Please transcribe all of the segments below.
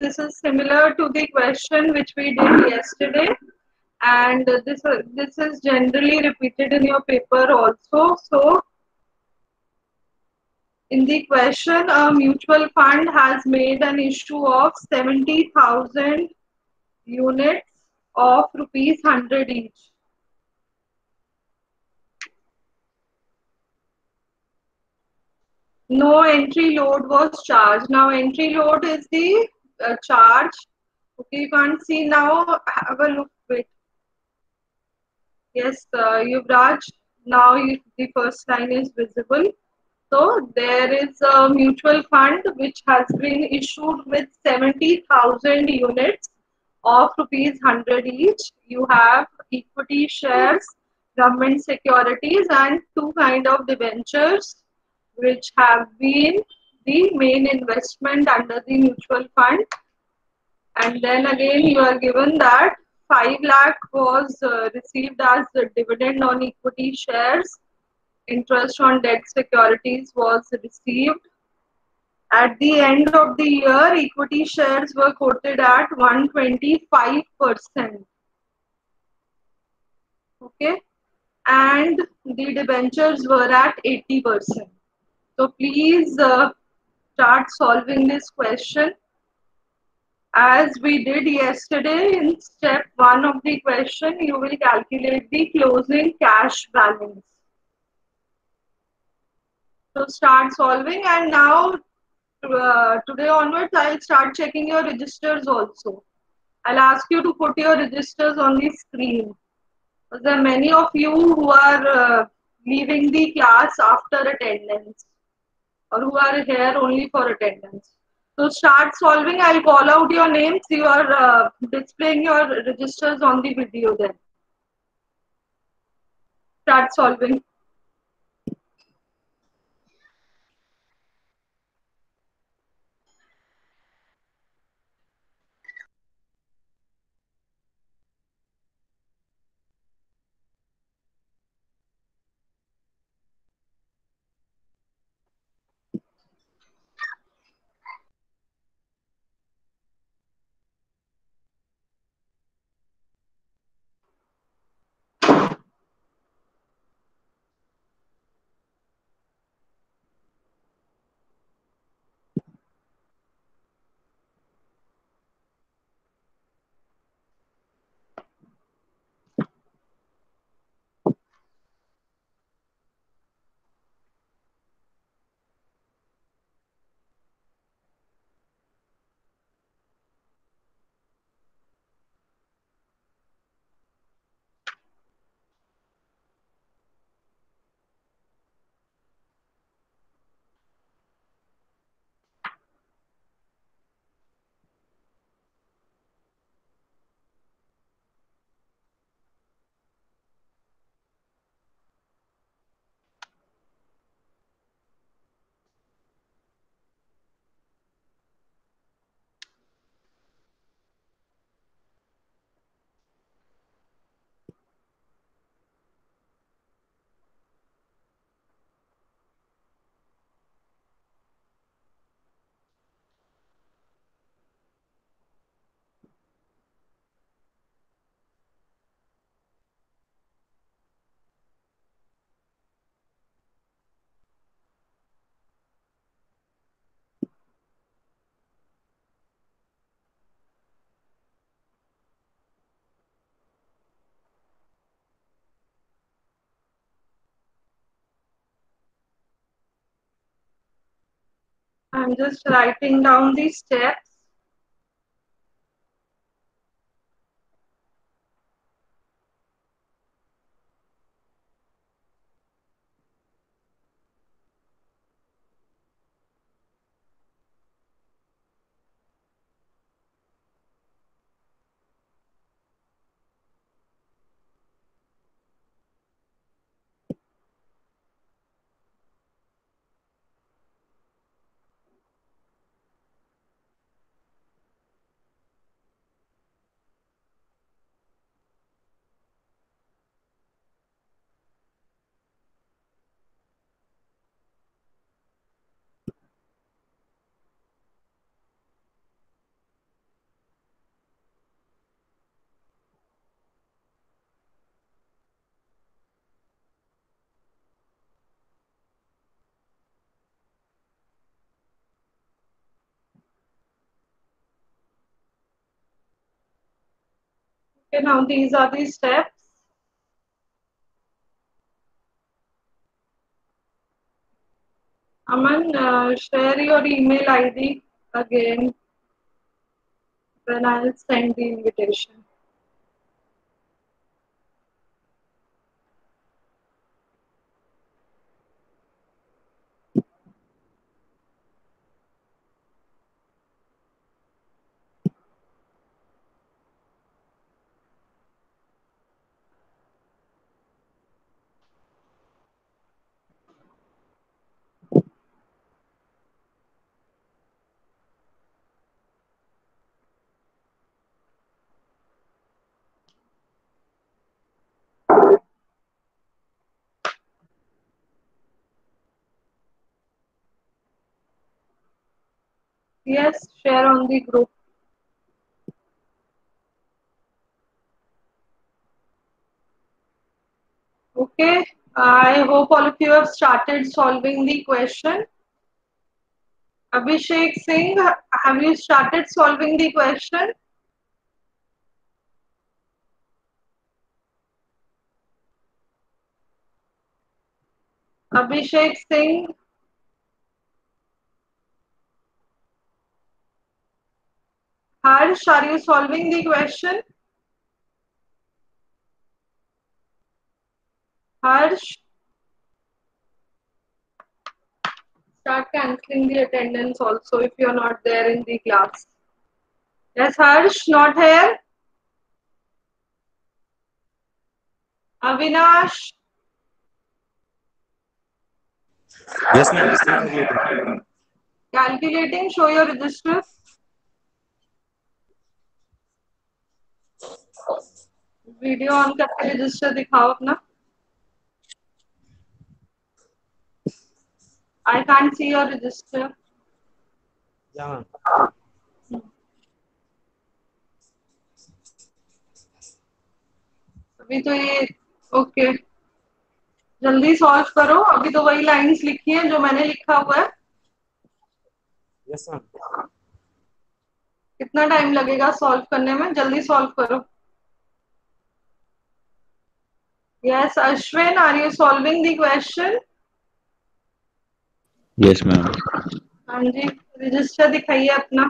This is similar to the question which we did yesterday, and this is generally repeated in your paper also. So, in the question, a mutual fund has made an issue of 70,000 units of rupees 100 each. No entry load was charged. Now, entry load is the charge. Okay, you can't see now. Have a look. Wait. Yes, Yuvraj. Now the first line is visible. So there is a mutual fund which has been issued with 70,000 units of rupees 100 each. You have equity shares, government securities, and two kind of debentures which have been the main investment under the mutual fund. And then again you are given that 5 lakh was received as the dividend on equity shares, interest on debt securities was received. At the end of the year, equity shares were quoted at 125%. Okay, and the debentures were at 80%. So please start solving this question. As we did yesterday, in step 1 of the question, you will calculate the closing cash balance. So start solving, and now today onwards, I'll start checking your registers also. I'll ask you to put your registers on the screen. There are many of you who are leaving the class after attendance, or who are here only for attendance. So start solving. I'll call out your names. You are displaying your registers on the video then. Start solving. I'm just writing down the steps. Okay, now these are the steps. Aman, share your email ID again when I'll send the invitation. Yes, share on the group. Okay, I hope all of you have started solving the question. Abhishek Singh, have you started solving the question? Abhishek Singh, Harsh, are you solving the question? Harsh, start cancelling the attendance also if you're not there in the class. Yes, Harsh, not here. Avinash, Yes, ma'am. Still calculating. calculating, show your register. Video on करके register दिखाओ अपना. I can't see your register. Yeah, ma'am. अभी तो ये okay जल्दी solve करो. अभी तो वही लाइंस लिखी हैं जो मैंने लिखा हुआ है. Yes, ma'am. कितना टाइम लगेगा सॉल्व करने में? जल्दी सॉल्व करो. Yes Ashwin, are you solving the question? Yes ma'am. हाँ जी, रजिस्टर दिखाइए अपना.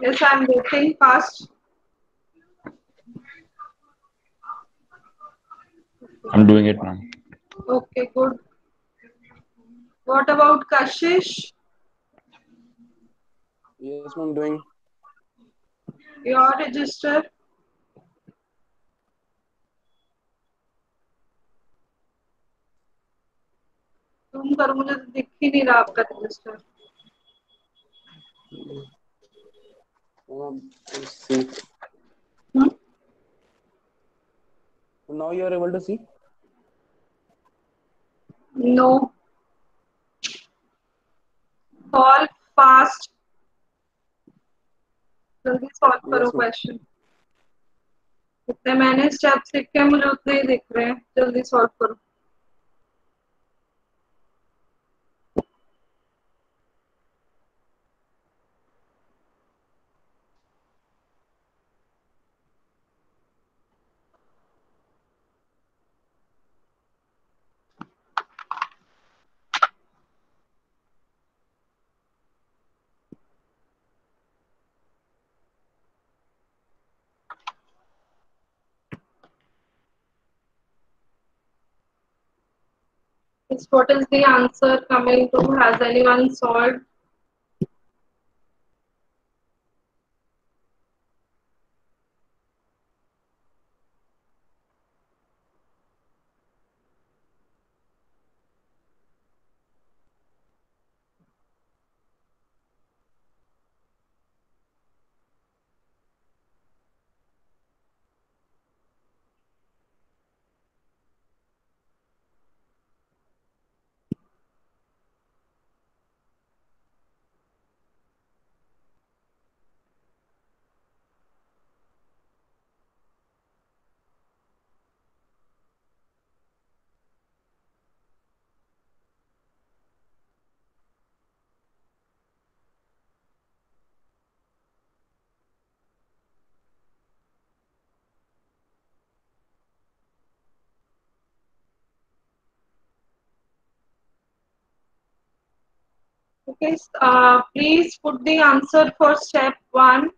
Yes I am waiting fast. I'm doing it now. Okay good. What about Kashish? Yes, ma'am. Doing. Your register. तुम करो, मुझे तो दिख ही नहीं रहा आपका register. Let's see. Now you are able to see. No. Solve fast. जल्दी सॉल्व करो Yes, ma'am. क्वेश्चन. जितने मैंने स्टेप्स लिखे हैं मुझे उतने ही दिख रहे हैं. जल्दी सॉल्व करो. What is the answer coming to? Has anyone solved? Okay, please put the answer for step 1.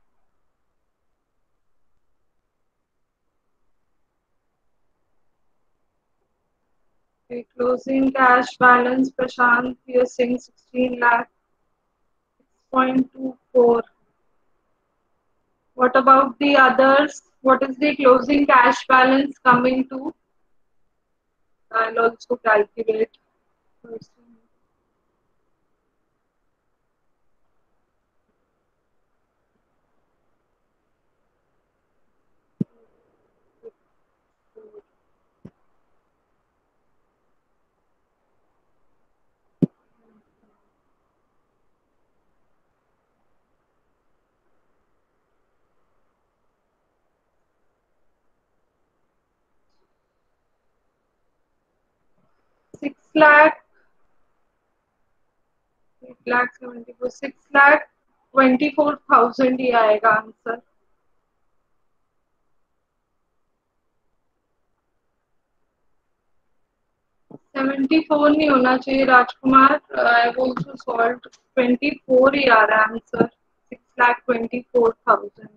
Okay, closing cash balance, Prashant, we are saying 16 lakh, 6.24. What about the others? What is the closing cash balance coming to? I'll also calculate. 6 lakh, 8 lakh 74, 6 lakh 24,000 ही आएगा answer. 74 नहीं होना चाहिए Rajkumar. I have also solved. 24 ही आ रहा है answer. 6,24,000.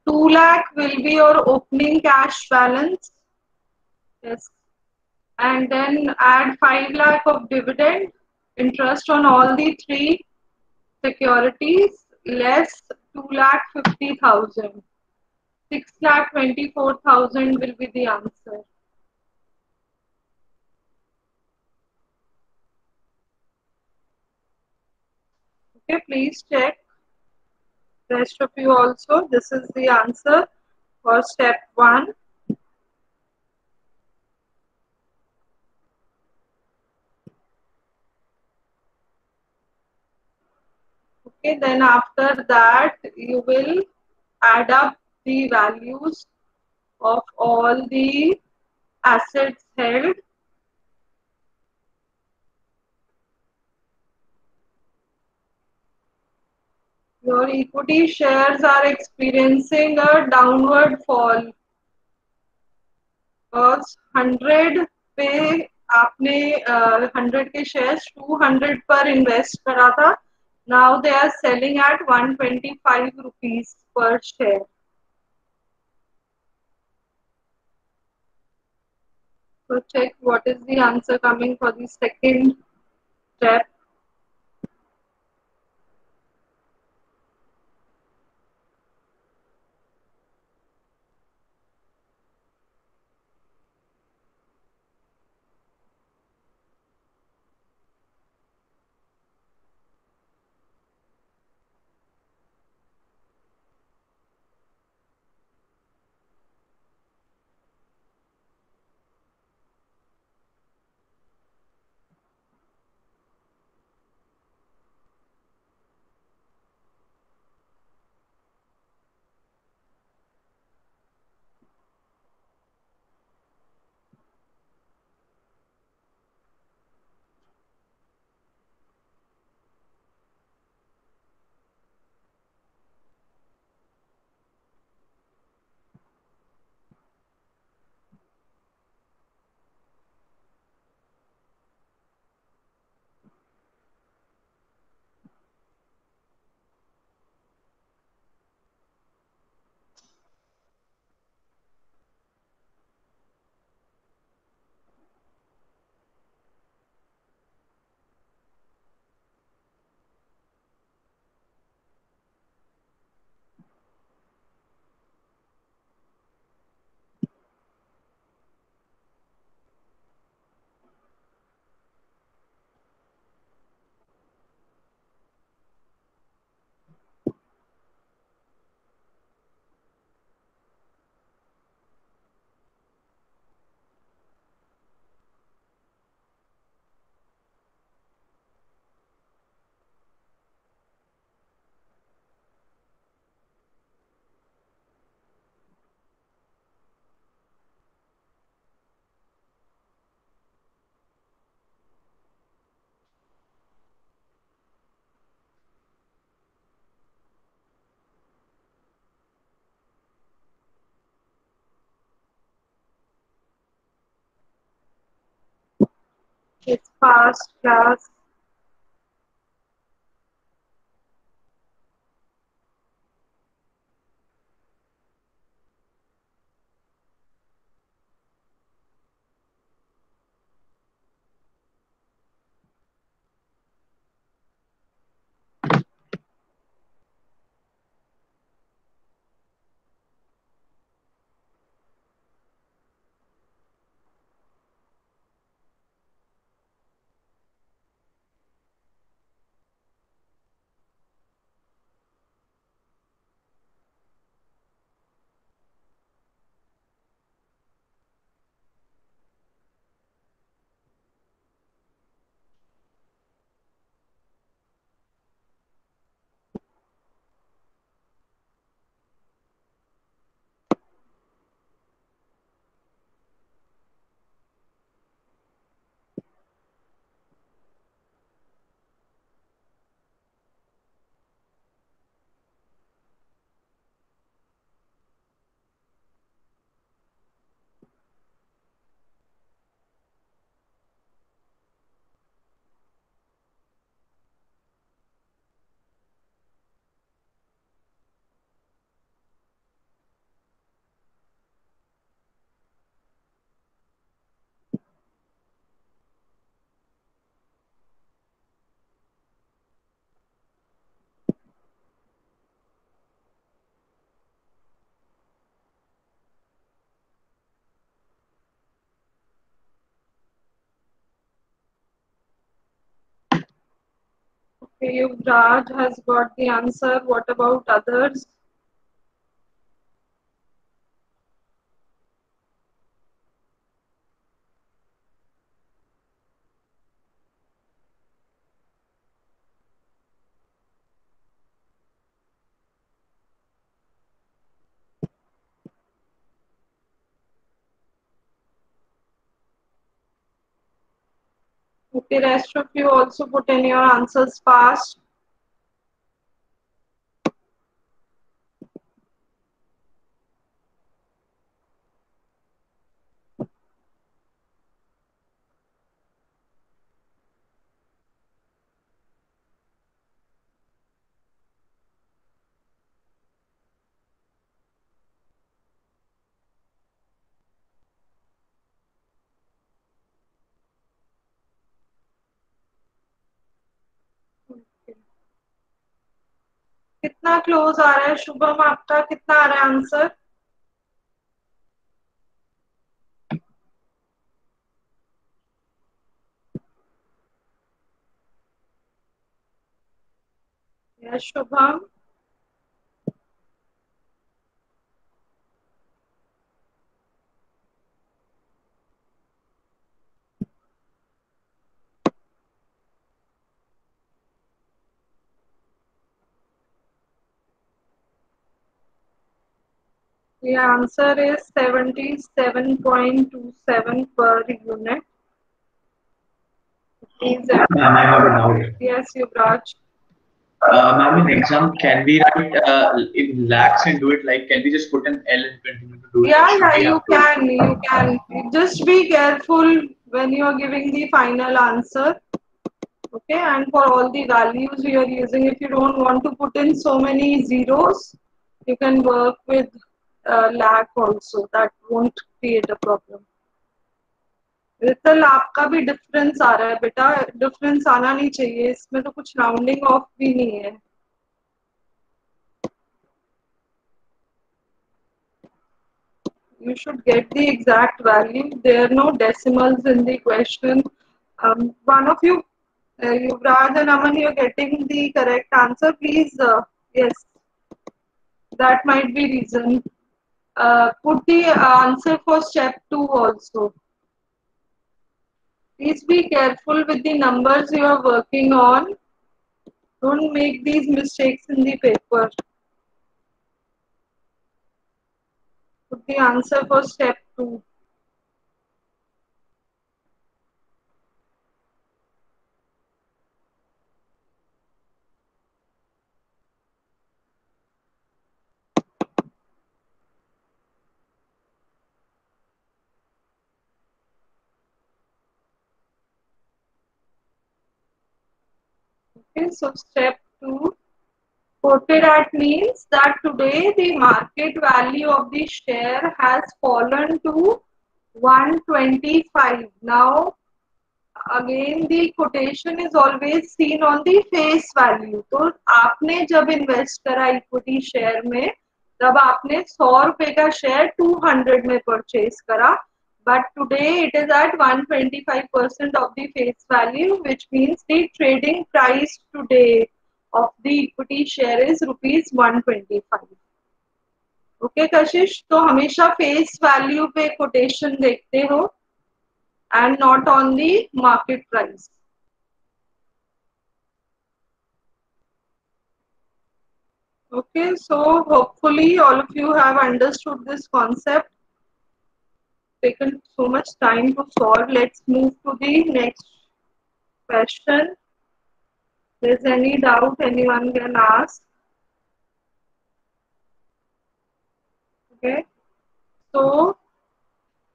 2 lakh will be your opening cash balance. Yes. And then add 5 lakh of dividend, interest on all the three securities, less 2 lakh 50,000. 6 lakh 24,000 will be the answer. Okay, please check. Rest of you also. This is the answer for step 1. Okay, then after that you will add up the values of all the assets held. Your equity shares are experiencing a downward fall because 100 पे आपने 100 के shares 200 पर invest करा था. Now they are selling at 125 rupees per share. So check what is the answer coming for the second step. It's fast class. Okay, Yuvraj has got the answer. What about others? Okay, rest of you also put in your answers fast. Okay. कितना close आ रहा है शुभम, आपका कितना आ रहा है answer? Yes, Shubham. The answer is 77.27 per unit. Please, Ma'am, I have a doubt. yes, Yuvraj. Ma'am, in exam, can we write in lakhs and do it like, can we just put an L and continue to do it? Or Yeah, should yeah, we you have to? can, you can. Just be careful when you are giving the final answer. Okay, and for all the values you are using, if you don't want to put in so many zeros, you can work with lakh also. That won't create a problem. रितल, आपका भी difference आ रहा है बेटा, difference आना नहीं चाहिए इसमें, तो कुछ राउंडिंग ऑफ भी नहीं है. You should get the exact value. There are no decimals in the question. One of you, Yuvraj and Aman, you're getting the correct answer. Please, yes, that might be reason. Put the answer for step 2 also. Please be careful with the numbers you are working on. Don't make these mistakes in the paper. Put the answer for step 2. Okay, so step 2. Quoted at means that today the market value of the share has fallen to 125. Now, again the quotation is always seen on the face value. तो आपने जब invest करा equity share में, तब आपने 100 रुपए का share 200 में परचेज करा. But today it is at 125% of the face value, which means the trading price today of the equity share is rupees 125. Okay, Kashish, तो हमेशा फेस वैल्यू पे कोटेशन देखते हो and not on the market price. Okay, so hopefully all of you have understood this concept. Taken so much time to solve. Let's move to the next question. If there's any doubt, anyone can ask. Okay, so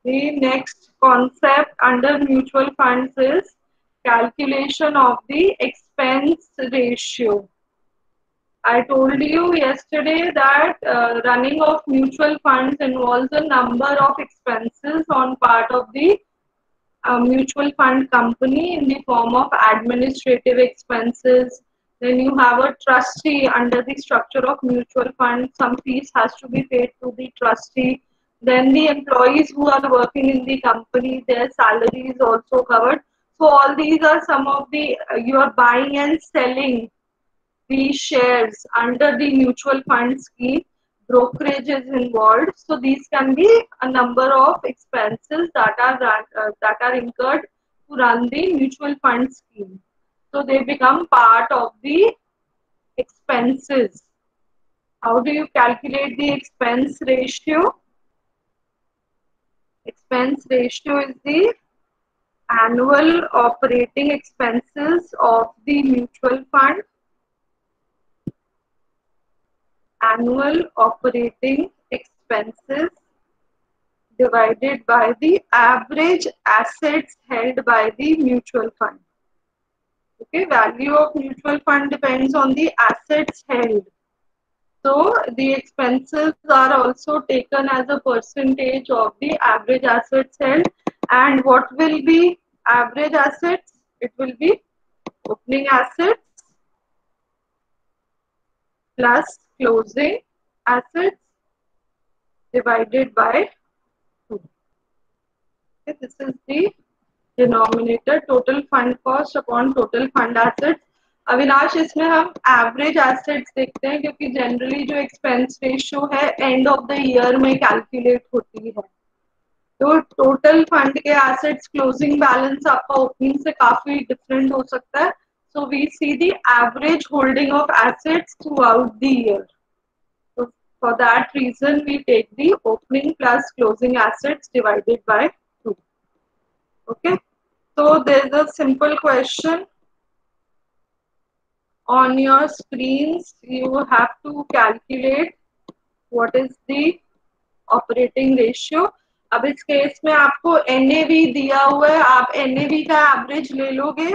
the next concept under mutual funds is calculation of the expense ratio. I told you yesterday that running of mutual funds involves a number of expenses on part of the mutual fund company in the form of administrative expenses. Then you have a trustee under the structure of mutual fund. Some fees has to be paid to the trustee. Then the employees who are working in the company, their salary is also covered. So all these are some of the you are buying and selling the shares under the mutual fund scheme. Brokerage is involved, so these can be a number of expenses that are incurred to run the mutual fund scheme. So they become part of the expenses. How do you calculate the expense ratio? Expense ratio is the annual operating expenses of the mutual fund. Annual operating expenses divided by the average assets held by the mutual fund. Okay, value of mutual fund depends on the assets held. So the expenses are also taken as a percentage of the average assets held. And what will be average assets? It will be opening assets plus closing assets divided by 2. Okay, this is the denominator, total fund cost upon total fund assets. Avinash, इसमें हम average assets देखते हैं क्योंकि generally जो expense ratio है end of the year में calculate होती है. तो टोटल फंड के एसेट्स क्लोजिंग बैलेंस आपका ओपनिंग से काफी डिफरेंट हो सकता है. So we see the average holding of assets throughout the year. So for that reason we take the opening plus closing assets divided by 2. Okay, so there is a simple question on your screens. You have to calculate what is the operating ratio. अब इस case में आपको NAV दिया हुआ है, आप NAV का average ले लोगे.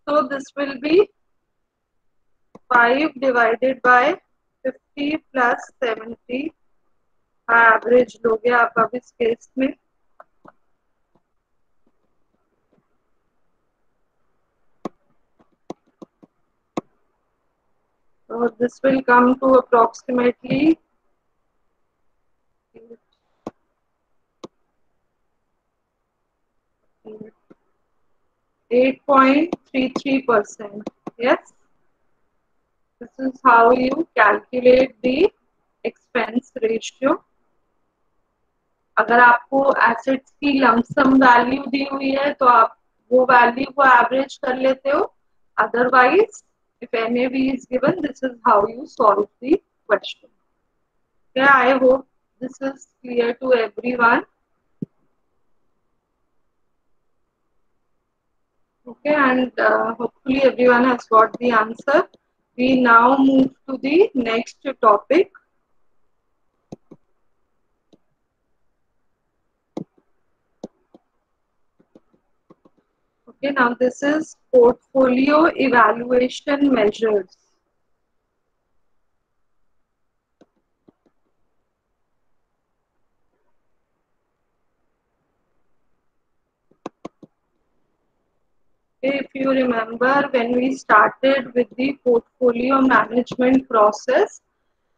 So this will be 5 divided by 50 plus 70. Average लोगे आप अब इस केस में. So this will come to approximately 8.33%. Yes, this is how you calculate the expense ratio. अगर आपको एसेट्स की लमसम वैल्यू दी हुई है तो आप वो वैल्यू को एवरेज कर लेते हो. Otherwise if NAV is given, this is how you solve the question. Okay, I hope this is clear to everyone. Okay, and hopefully everyone has got the answer. We now move to the next topic. Okay, now this is portfolio evaluation measures. Okay, if you remember when we started with the portfolio management process,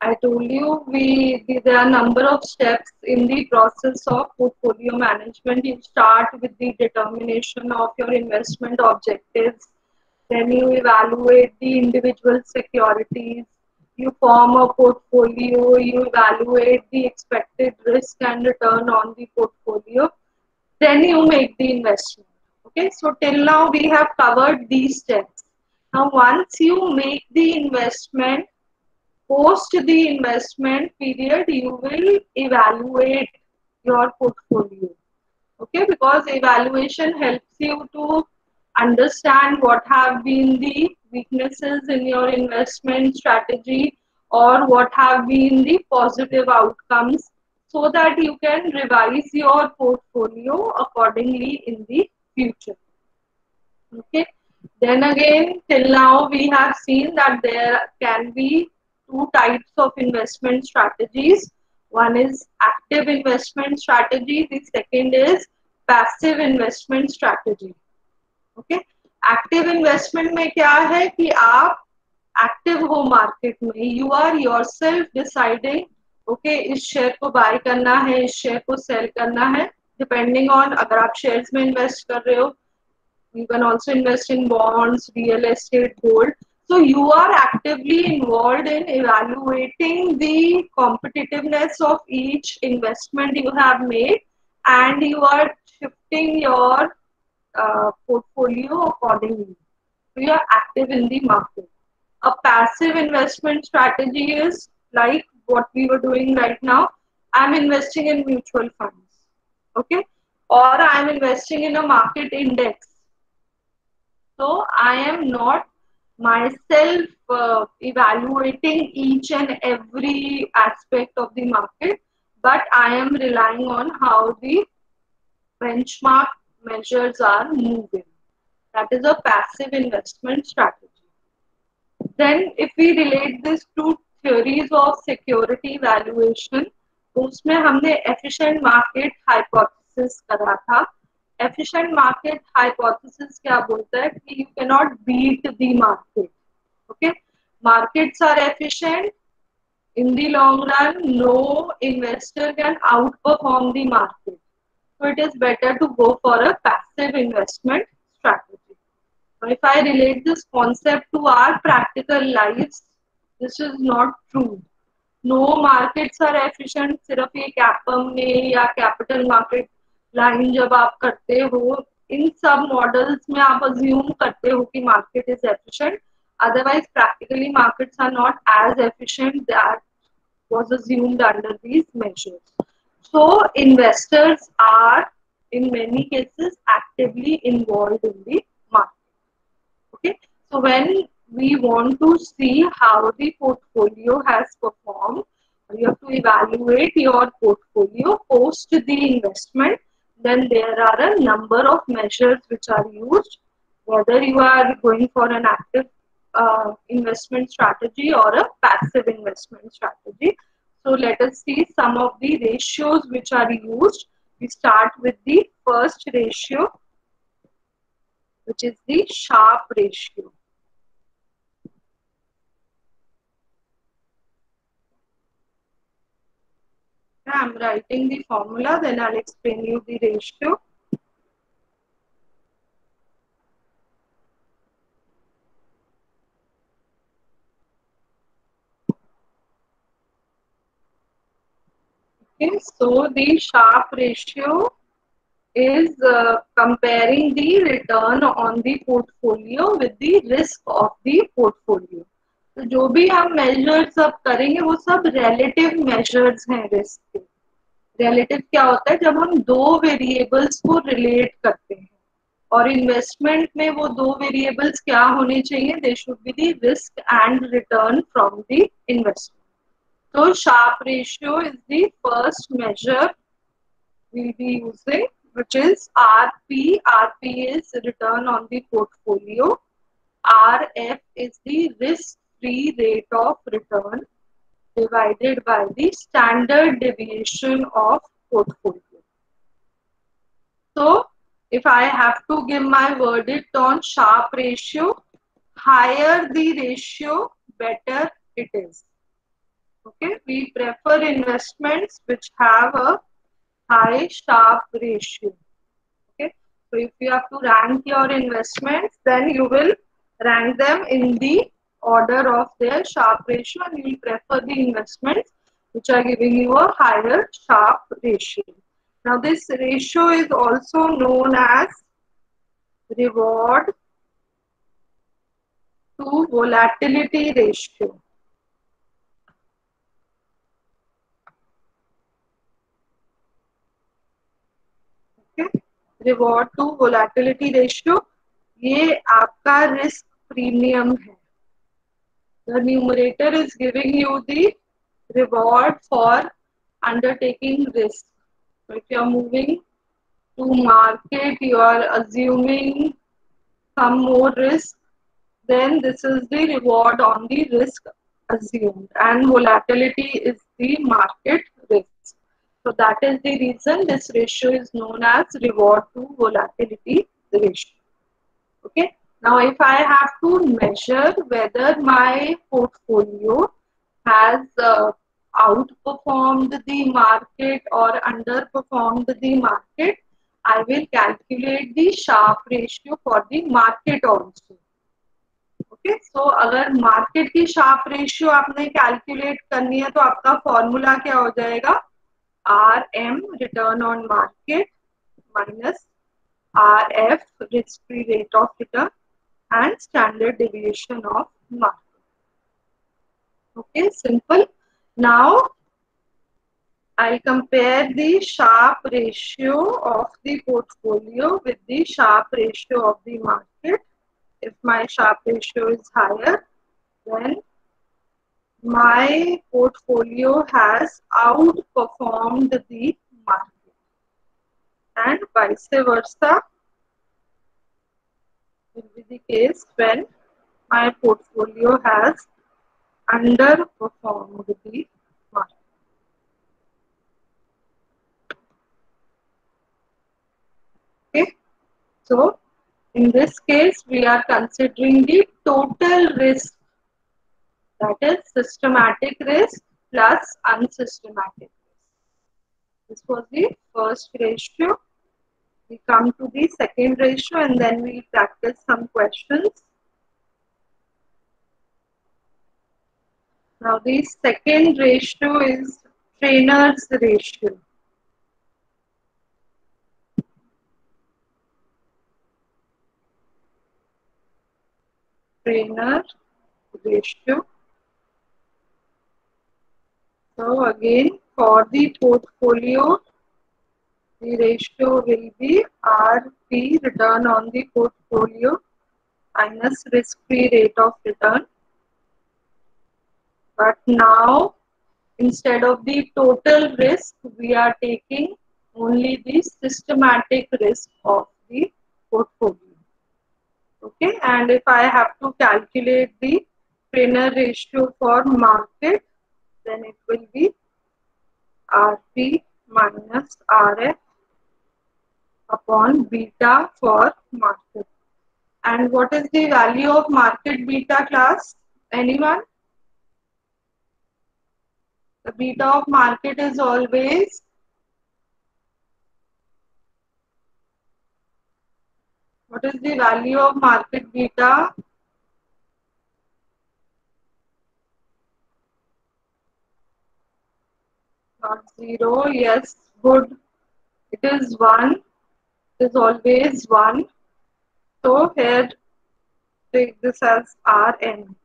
I told you there are a number of steps in the process of portfolio management. You start with the determination of your investment objectives, then you evaluate the individual securities, you form a portfolio, you evaluate the expected risk and return on the portfolio, then you make the investment. Okay, so till now we have covered these steps. Now once you make the investment, post the investment period, you will evaluate your portfolio. Okay, because evaluation helps you to understand what have been the weaknesses in your investment strategy or what have been the positive outcomes, so that you can revise your portfolio accordingly in the future. Okay, then again, till now we have seen that there can be two types of investment strategies. One is active investment strategy, the second is passive investment strategy. Okay, active investment में क्या है कि आप active हो market में, you are yourself deciding, okay, इस share को buy करना है, इस शेयर को sell करना है, depending on अगर आप shares में invest कर रहे हो You can also invest in bonds, real estate, gold. So you are actively involved in evaluating the competitiveness of each investment you have made, and you are shifting your portfolio accordingly. So you are active in the market. A passive investment strategy is like what we were doing right now. I'm investing in mutual funds, okay, or I'm investing in a market index. So I am not myself evaluating each and every aspect of the market, but I am relying on how the benchmark measures are moving. That is a passive investment strategy. Then if we relate this to theories of security valuation, तो उसमें हमने efficient market hypothesis करा था. Efficient market hypothesis क्या बोलता है कि you cannot beat the market. Okay, markets are efficient. In the long run, no investor can outperform the market. So it is better to go for a passive investment strategy. So if I relate this concept to our practical lives, this is not true. No markets are efficient. सिर्फ ये कैपम में या capital market line जब आप करते हो, इन सब models में आप अज्यूम करते हो कि market is efficient. Otherwise, practically markets are not as efficient that was assumed under these measures. So investors are in many cases actively involved in the market. Okay, so when we want to see how the portfolio has performed, you have to evaluate your portfolio post the investment. Then there are a number of measures which are used, whether you are going for an active investment strategy or a passive investment strategy. So let us see some of the ratios which are used. We start with the first ratio, which is the Sharpe ratio. I'm writing the formula, then I'll explain you the ratio. Okay, so the Sharpe ratio is comparing the return on the portfolio with the risk of the portfolio. तो जो भी हम measures अब करेंगे वो सब relative measures हैं risk के. Relative क्या होता है? जब हम दो variables को relate करते हैं, और investment में वो दो variables क्या होने चाहिए? They should be the risk and return from the investment. So Sharpe ratio is the first measure we'll be using, which is RP. RP is return on the portfolio. RF is the risk-free rate of return divided by the standard deviation of portfolio. So if I have to give my verdict on Sharpe ratio, higher the ratio, better it is. Okay, we prefer investments which have a high Sharpe ratio. Okay, so if you have to rank your investments, then you will rank them in the order of their Sharpe ratio, and you will prefer the investments which are giving you a higher Sharpe ratio. Now this ratio is also known as reward to volatility ratio. Reward to volatility ratio, ये आपका risk premium है. The numerator is giving you the reward for undertaking risk. So if you are moving to market, you are assuming some more risk, then this is the reward on the risk assumed, and volatility is the market risk. So that is the reason this ratio is known as reward to volatility ratio. Okay. Now, if I have to measure whether my portfolio has outperformed the market or underperformed the market, I will calculate the Sharpe ratio for the market also. Okay, so अगर market की Sharpe ratio आपने calculate करनी है तो आपका formula क्या हो जाएगा? RM return on market minus RF risk-free rate of return and standard deviation of market. Okay, simple. Now I'll compare the Sharpe ratio of the portfolio with the Sharpe ratio of the market. If my Sharpe ratio is higher, then my portfolio has outperformed the market, and vice versa will be the case when my portfolio has underperformed the market. Okay, so in this case we are considering the total risk, that is systematic risk plus unsystematic risk. This was the first ratio. We come to the second ratio and then we practice some questions. Now the second ratio is trainer's ratio. Trainer ratio. So again, for the portfolio, the ratio will be RP, return on the portfolio, minus risk-free rate of return. But now, instead of the total risk, we are taking only the systematic risk of the portfolio. Okay, and if I have to calculate the trainer ratio for market, then it will be RP minus RF upon beta for market. And what is the value of market beta, class? Anyone? The beta of market is always what is the value of market beta? Not 0. Yes, good. It is 1. It is always 1. So here take this as Rn.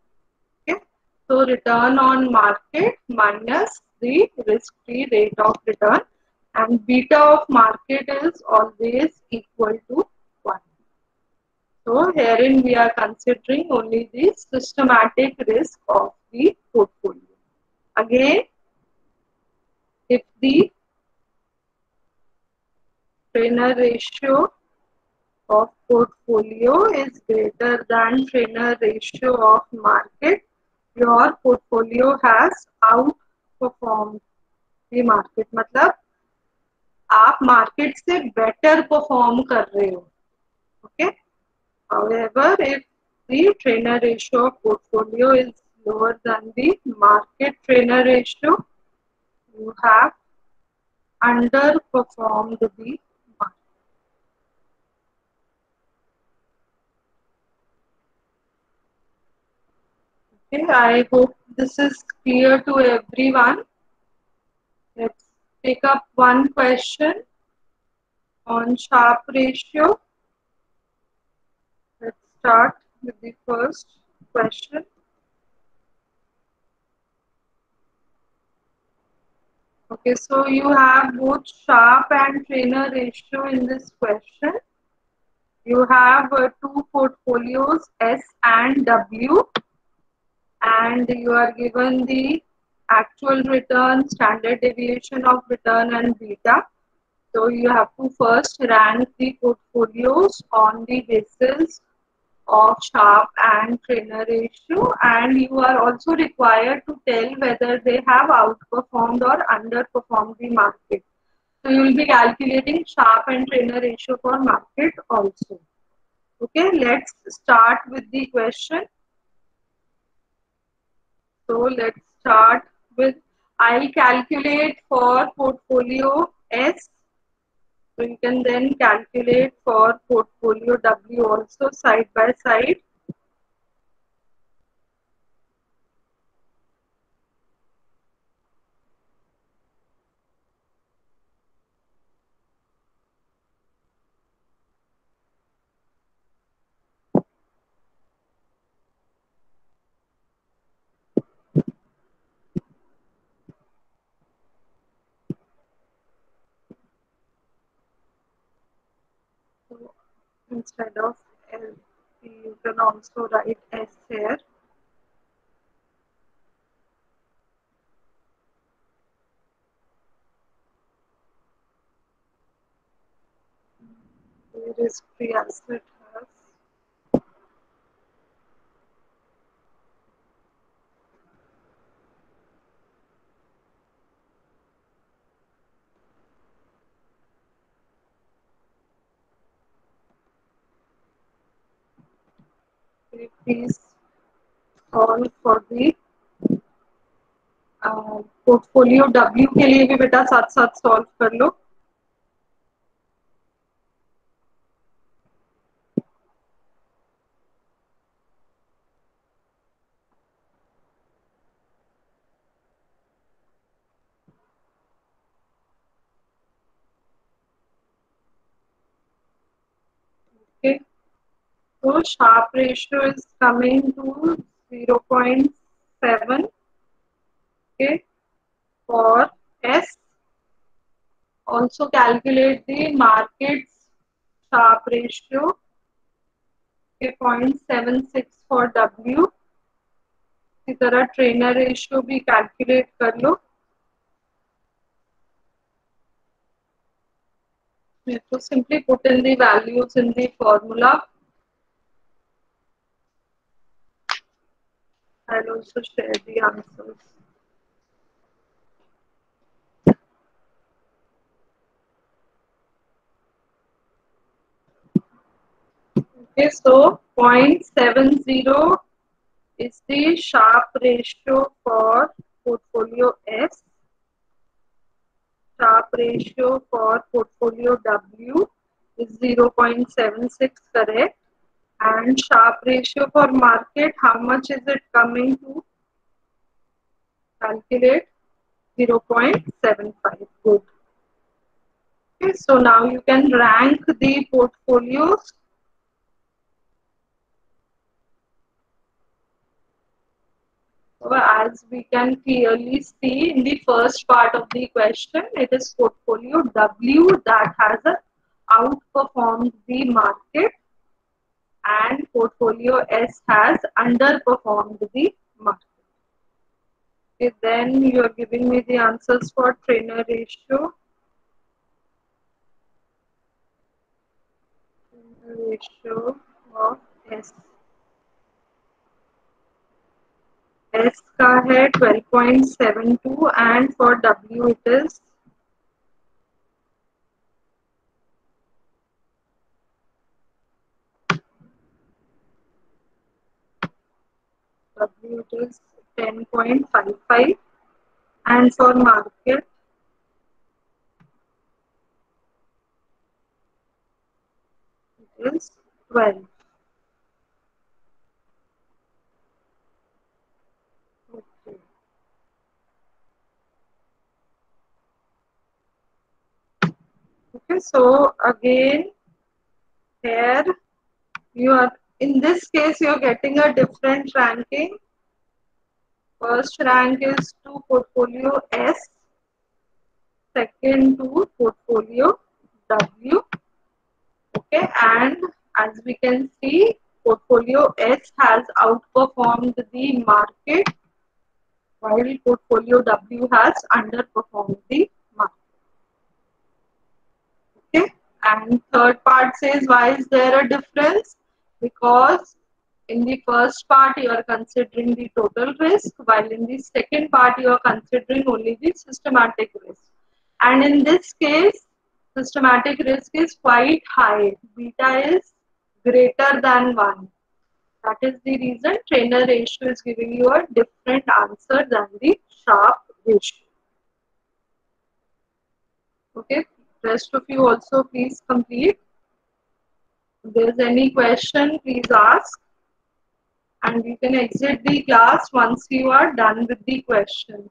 Okay. So return on market minus the risk-free rate of return, and beta of market is always equal to 1. So herein we are considering only the systematic risk of the portfolio. Again, if the trainer ratio of portfolio is greater than trainer ratio of market, your portfolio has outperformed the market. मतलब आप market से better perform कर रहे हो. Okay. However, if the trainer ratio of portfolio is lower than the market trainer ratio, you have underperformed the market. Okay, I hope this is clear to everyone. Let's take up one question on Sharpe ratio. Let's start with the first question. Okay, so you have both Sharpe and trainer ratio in this question. You have two portfolios, S and W, and you are given the actual return, standard deviation of return, and beta. So you have to first rank the portfolios on the basis of Sharpe and trainer ratio, and you are also required to tell whether they have outperformed or underperformed the market. So you will be calculating Sharpe and trainer ratio for market also. Okay, let's start with the question. So let's start with, I'll calculate for portfolio S So you can then calculate for portfolio W also side by side. So instead of L, you can also write S here. The risk-free asset has please solve for the portfolio W के लिए भी बेटा साथ साथ solve कर लो. Okay, so Sharpe ratio is coming to 0.7. Okay, for S. Also calculate the market's Sharpe ratio. Okay, 0.76 for W. इसी तरह trainer ratio भी कैलकुलेट कर लो. So simply put in the values in the formula. I'll also share the answers. Okay, so 0.70 is the Sharpe ratio for portfolio S. Sharpe ratio for portfolio W is 0.76, correct? And Sharpe ratio for market, how much is it coming to? Calculate 0.75. Good. Okay, so now you can rank the portfolios. So as we can clearly see in the first part of the question, it is portfolio W that has outperformed the market, and portfolio S has underperformed the market. Okay, then you are giving me the answers for trainer ratio. Trainer ratio of S. S का है 12.72 and for W it is W it is 10.55 and for market it is 12. Okay. Okay, so again here you are, in this case you are getting a different ranking. First rank is to portfolio S, second to portfolio W. Okay, and as we can see, portfolio S has outperformed the market while portfolio W has underperformed the market. Okay, and third part says why is there a difference? Because in the first part you are considering the total risk, while in the second part you are considering only the systematic risk. And in this case, systematic risk is quite high. Beta is greater than 1. That is the reason trainer ratio is giving you a different answer than the Sharpe ratio. Okay, Rest of you also please complete. If there's any question, please ask. And you can exit the class once you are done with the question.